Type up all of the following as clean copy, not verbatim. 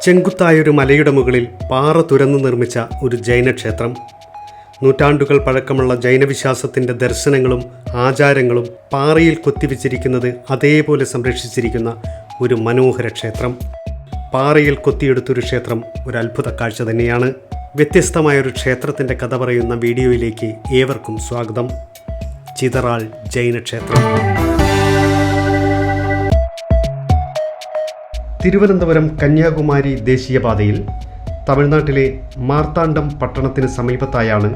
ചെങ്കുത്തായൊരു മലയുടെ മുകളിൽ പാറ തുരന്നു നിർമ്മിച്ച ഒരു ജൈനക്ഷേത്രം. നൂറ്റാണ്ടുകൾ പഴക്കമുള്ള ജൈനവിശ്വാസത്തിൻ്റെ ദർശനങ്ങളും ആചാരങ്ങളും പാറയിൽ കൊത്തിവെച്ചിരിക്കുന്നത് അതേപോലെ സംരക്ഷിച്ചിരിക്കുന്ന ഒരു മനോഹര ക്ഷേത്രം. പാറയിൽ കൊത്തിയെടുത്തൊരു ക്ഷേത്രം ഒരു അത്ഭുത കാഴ്ച തന്നെയാണ്. വ്യത്യസ്തമായൊരു ക്ഷേത്രത്തിൻ്റെ കഥ പറയുന്ന വീഡിയോയിലേക്ക് ഏവർക്കും സ്വാഗതം. ചിതറാൾ ജൈനക്ഷേത്രം. തിരുവനന്തപുരം കന്യാകുമാരി ദേശീയപാതയിൽ തമിഴ്നാട്ടിലെ മാർത്താണ്ഡം പട്ടണത്തിന് സമീപത്തായാണ്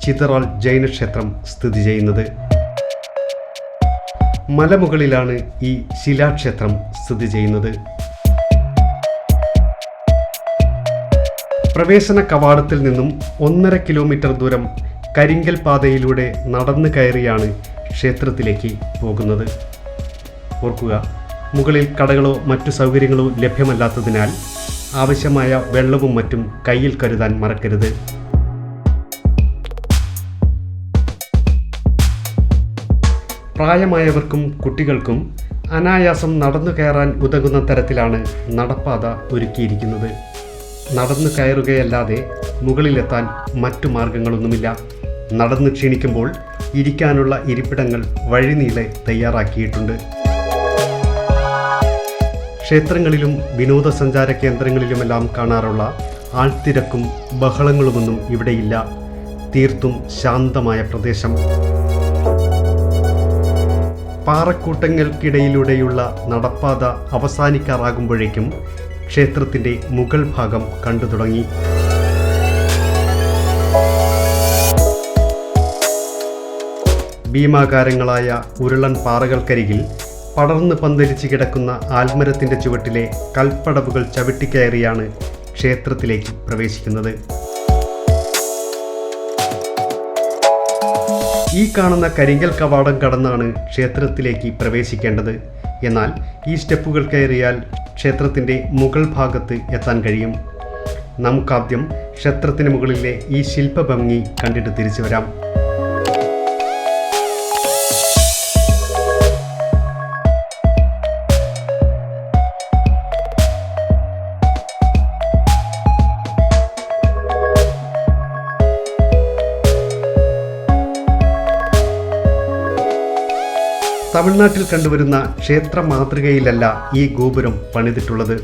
ചിതറാൾ ജൈനക്ഷേത്രം സ്ഥിതി ചെയ്യുന്നത്. മലമുകളിലാണ് ഈ ശിലാക്ഷേത്രം സ്ഥിതി ചെയ്യുന്നത്. പ്രവേശന കവാടത്തിൽ നിന്നും 1.5 കിലോമീറ്റർ ദൂരം കരിങ്കൽ പാതയിലൂടെ നടന്നു കയറിയാണ് ക്ഷേത്രത്തിലേക്ക് പോകുന്നത്. ഓർക്കുക, മുകളിൽ കടകളോ മറ്റു സൗകര്യങ്ങളോ ലഭ്യമല്ലാത്തതിനാൽ ആവശ്യമായ വെള്ളവും മറ്റും കയ്യിൽ കരുതാൻ മറക്കരുത്. പ്രായമായവർക്കും കുട്ടികൾക്കും അനായാസം നടന്നു കയറാൻ ഉതകുന്ന തരത്തിലാണ് നടപ്പാത ഒരുക്കിയിരിക്കുന്നത്. നടന്നു കയറുകയല്ലാതെ മുകളിലെത്താൻ മറ്റു മാർഗങ്ങളൊന്നുമില്ല. നടന്നു ക്ഷീണിക്കുമ്പോൾ ഇരിക്കാനുള്ള ഇരിപ്പിടങ്ങൾ വഴിനീളെ തയ്യാറാക്കിയിട്ടുണ്ട്. ക്ഷേത്രങ്ങളിലും വിനോദസഞ്ചാര കേന്ദ്രങ്ങളിലുമെല്ലാം കാണാറുള്ള ആൾത്തിരക്കും ബഹളങ്ങളുമൊന്നും ഇവിടെയില്ല. തീർത്തും ശാന്തമായ പ്രദേശം. പാറക്കൂട്ടങ്ങൾക്കിടയിലൂടെയുള്ള നടപ്പാത അവസാനിക്കാറാകുമ്പോഴേക്കും ക്ഷേത്രത്തിൻ്റെ മുകൾ ഭാഗം കണ്ടു തുടങ്ങി. ഭീമാകാരങ്ങളായ ഉരുളൻ പാറകൾക്കരികിൽ പടർന്ന് പന്തലിച്ച് കിടക്കുന്ന ആൽമരത്തിൻ്റെ ചുവട്ടിലെ കൽപ്പടവുകൾ ചവിട്ടിക്കയറിയാണ് ക്ഷേത്രത്തിലേക്ക് പ്രവേശിക്കുന്നത്. ഈ കാണുന്ന കരിങ്കൽ കവാടം കടന്നാണ് ക്ഷേത്രത്തിലേക്ക് പ്രവേശിക്കേണ്ടത്. എന്നാൽ ഈ സ്റ്റെപ്പുകൾ കയറിയാൽ ക്ഷേത്രത്തിൻ്റെ മുകൾ ഭാഗത്ത് എത്താൻ കഴിയും. നമുക്കാദ്യം ക്ഷേത്രത്തിന് മുകളിലെ ഈ ശില്പഭംഗി കണ്ടിട്ട് തിരിച്ചു വരാം. തമിഴ്നാട്ടിൽ കണ്ടുവരുന്ന ക്ഷേത്ര മാതൃകയിലല്ല ഈ ഗോപുരം പണിതിട്ടുള്ളത്.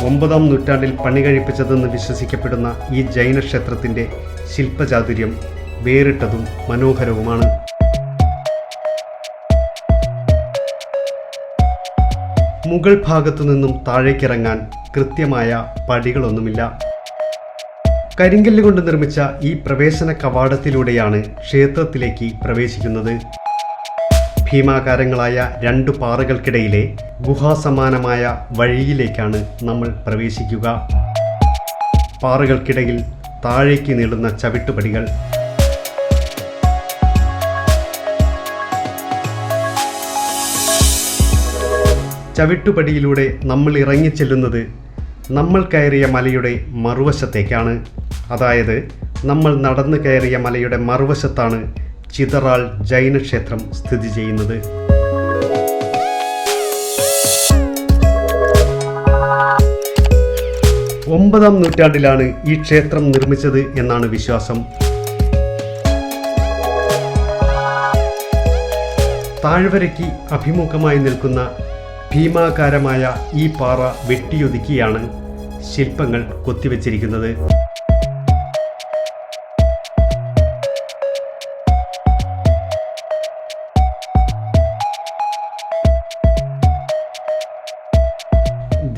ഒമ്പതാം നൂറ്റാണ്ടിൽ പണി കഴിപ്പിച്ചതെന്ന് വിശ്വസിക്കപ്പെടുന്ന ഈ ജൈനക്ഷേത്രത്തിൻ്റെ ശില്പചാതുര്യം വേറിട്ടതും മനോഹരവുമാണ്. മുകൾ ഭാഗത്തു നിന്നും താഴേക്കിറങ്ങാൻ കൃത്യമായ പടികളൊന്നുമില്ല. കരിങ്കല്ല് കൊണ്ട് നിർമ്മിച്ച ഈ പ്രവേശന കവാടത്തിലൂടെയാണ് ക്ഷേത്രത്തിലേക്ക് പ്രവേശിക്കുന്നത്. ഭീമാകാരങ്ങളായ 2 പാറകൾക്കിടയിലെ ഗുഹാസമാനമായ വഴിയിലേക്കാണ് നമ്മൾ പ്രവേശിക്കുക. പാറകൾക്കിടയിൽ താഴേക്ക് നീളുന്ന ചവിട്ടുപടികൾ. ചവിട്ടുപടിയിലൂടെ നമ്മൾ ഇറങ്ങിച്ചെല്ലുന്നത് നമ്മൾ കയറിയ മലയുടെ മറുവശത്തേക്കാണ്. അതായത് നമ്മൾ നടന്നു കയറിയ മലയുടെ മറുവശത്താണ് ചിതറാൾ ജൈനക്ഷേത്രം സ്ഥിതി ചെയ്യുന്നത്. ഒമ്പതാം നൂറ്റാണ്ടിലാണ് ഈ ക്ഷേത്രം നിർമ്മിച്ചത് എന്നാണ് വിശ്വാസം. താഴ്വരയ്ക്ക് അഭിമുഖമായി നിൽക്കുന്ന ഭീമാകാരമായ ഈ പാറ വെട്ടിയൊതുക്കിയാണ് ശില്പങ്ങൾ കൊത്തിവെച്ചിരിക്കുന്നത്.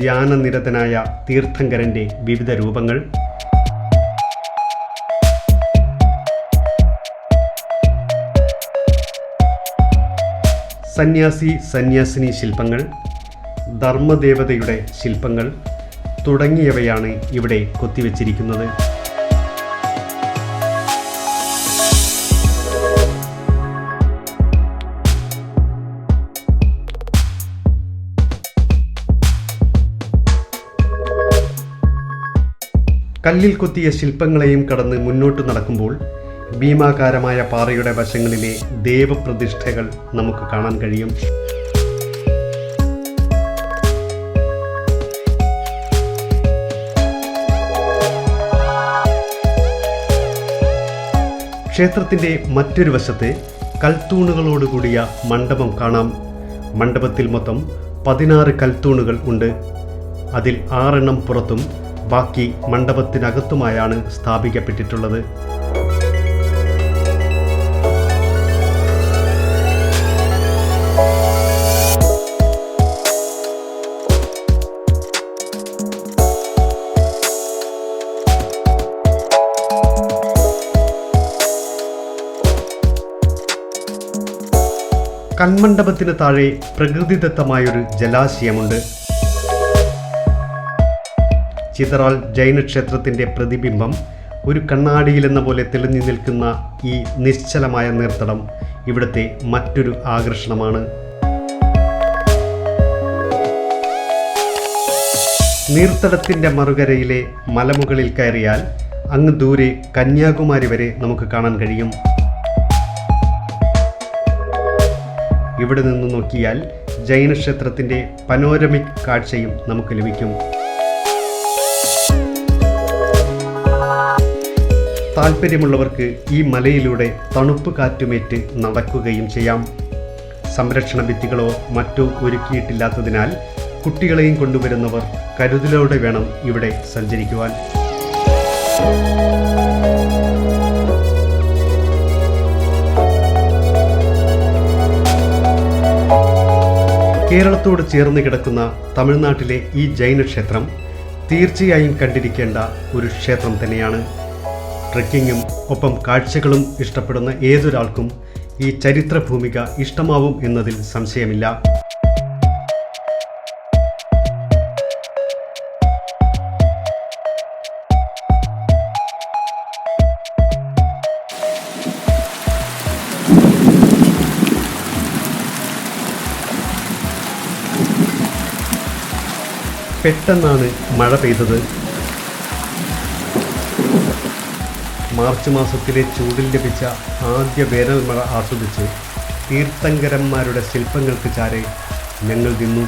ധ്യാനനിരതനായ തീർത്ഥങ്കരൻ്റെ വിവിധ രൂപങ്ങൾ. സന്യാസിനി ശില്പങ്ങൾ, ധർമ്മദേവതയുടെ ശില്പങ്ങൾ തുടങ്ങിയവയാണ് ഇവിടെ കൊത്തിവെച്ചിരിക്കുന്നത്. കല്ലിൽ കൊത്തിയ ശില്പങ്ങളെയും കടന്ന് മുന്നോട്ട് നടക്കുമ്പോൾ ഭീമാകാരമായ പാറയുടെ വശങ്ങളിലെ ദേവപ്രതിഷ്ഠകൾ നമുക്ക് കാണാൻ കഴിയും. ക്ഷേത്രത്തിൻ്റെ മറ്റൊരു വശത്ത് കൽത്തൂണുകളോടുകൂടിയ മണ്ഡപം കാണാം. മണ്ഡപത്തിൽ മൊത്തം 16 കൽത്തൂണുകൾ ഉണ്ട്. അതിൽ 6 എണ്ണം പുറത്തും ബാക്കി മണ്ഡപത്തിനകത്തുമായാണ് സ്ഥാപിക്കപ്പെട്ടിട്ടുള്ളത്. കന്മണ്ഡപത്തിന് താഴെ പ്രകൃതിദത്തമായൊരു ജലാശയമുണ്ട്. ചിതറാൾ ജൈനക്ഷേത്രത്തിൻ്റെ പ്രതിബിംബം ഒരു കണ്ണാടിയിലെന്ന പോലെ തെളിഞ്ഞു നിൽക്കുന്ന ഈ നിശ്ചലമായ നീർത്തടം ഇവിടുത്തെ മറ്റൊരു ആകർഷണമാണ്. നീർത്തടത്തിൻ്റെ മറുകരയിലെ മലമുകളിൽ കയറിയാൽ അങ്ങ് ദൂരെ കന്യാകുമാരി വരെ നമുക്ക് കാണാൻ കഴിയും. ഇവിടെ നിന്ന് നോക്കിയാൽ ജൈനക്ഷേത്രത്തിൻ്റെ പനോരമിക് കാഴ്ചയും നമുക്ക് ലഭിക്കും. താല്പര്യമുള്ളവർക്ക് ഈ മലയിലൂടെ തണുപ്പ് കാറ്റുമേറ്റ് നടക്കുകയും ചെയ്യാം. സംരക്ഷണ ഭിത്തികളോ മറ്റോ ഒരുക്കിയിട്ടില്ലാത്തതിനാൽ കുട്ടികളെയും കൊണ്ടുവരുന്നവർ കരുതലോടെ വേണം ഇവിടെ സഞ്ചരിക്കുവാൻ. കേരളത്തോട് ചേർന്ന് കിടക്കുന്ന തമിഴ്നാട്ടിലെ ഈ ജൈനക്ഷേത്രം തീർച്ചയായും കണ്ടിരിക്കേണ്ട ഒരു ക്ഷേത്രം തന്നെയാണ്. ട്രെക്കിങ്ങും ഒപ്പം കാഴ്ചകളും ഇഷ്ടപ്പെടുന്ന ഏതൊരാൾക്കും ഈ ചരിത്ര ഭൂമിക ഇഷ്ടമാവും എന്നതിൽ സംശയമില്ല. പെട്ടെന്നാണ് മഴ പെയ്തത്. മാർച്ച് മാസത്തിലെ ചൂടിൽ ലഭിച്ച ആദ്യ വേനൽ മഴ ആസ്വദിച്ച് തീർത്ഥങ്കരന്മാരുടെ ശില്പങ്ങൾക്ക് ചാരെ ഞങ്ങൾ നിന്നു.